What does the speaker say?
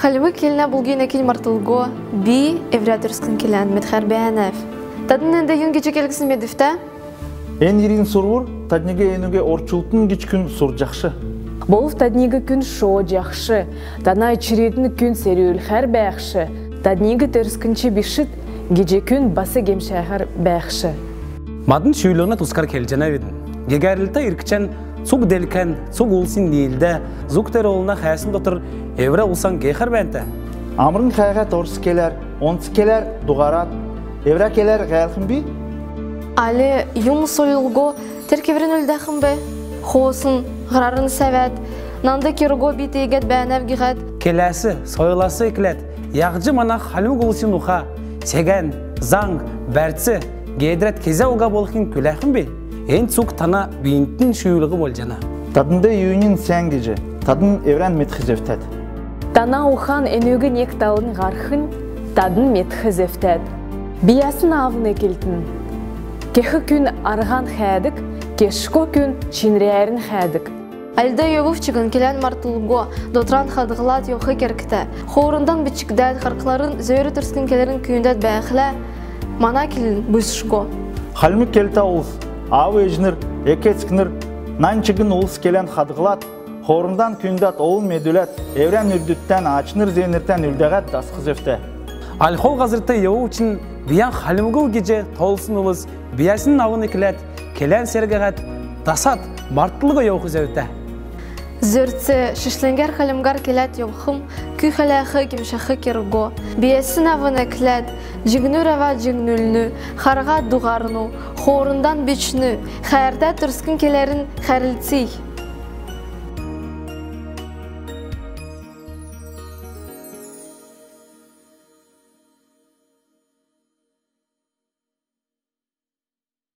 Халимы келіне бұлген әкел мартылго би эврядырскын келен медхар бәянәв. Тадын әнді юн кече келгісін медифті? Эн ерин сұрғыр, таднеге енуге орчултын кечкін сұр жақшы. Болув таднеге күн шо жақшы, танай чиретіні күн серюл хәр бәяқшы, таднеге терскінче бішіт, геже күн басы кемшәғар бәяқшы. Мадын шүйліғына тұскар келжена ведін. Гегәрілті иркчен сук делкен, сук улсын дейілді, зуктер олына қаясын дотыр, евре улсан гейхар бәнті. Амрын қайға торсы келер, онсы келер, дуғарат, евре келер ғайлқын би? Али юм сойлылго теркеверін өлдәқын бе? Хосын, ғырарын сәвәт, нанды керуго битегет бәнәв гиғат. Келәсі, сойласы екілет, яғжы мана халым ғылсын ұға, сеген, заң, бәртсі, гейдрет кезе оға болықын күләқын бе? Ен сук тана бейінтін шүйілігі бол жана. Тадынды үйінін сән кежі, тадын еврен метхізефтәд. Тана ухан энөгі некталын ғарқын, тадын метхізефтәд. Биясын авын екелтін. Кехі күн арған хәдік, кешко күн чинрәйрін хәдік. Альда йовувчыгын келен мартылго дотран хадығылат йоқы керкті. Хоурындан бичікдәд қарқыларын зөйрі тұрскын келерін күйіндәд бәйіқілі, мана келін бұйсышко. Халмы келті олыс, ау ежінір, екетскінір, нанчыгын олыс келен хадығылат, хоурындан күйіндәд олын медулет, еврен үрдіттен ачыныр зейніртен үлдәғат дасқызефті. Алхол ғазырты еу үшін биян халымғыл геже толсын ұлыз, биясын ауын екілет, келен сергағат, дасат, марттылығы еу қызеуті. Зөртсе шишленгер халымгар келет йовхым, күй халяхы кемшахы керго, биясын авын екілет, жигнү рава жигнүлні, қарға дуғарну, хоурындан бичні, қайырда тұрскын келерін қәрілцей.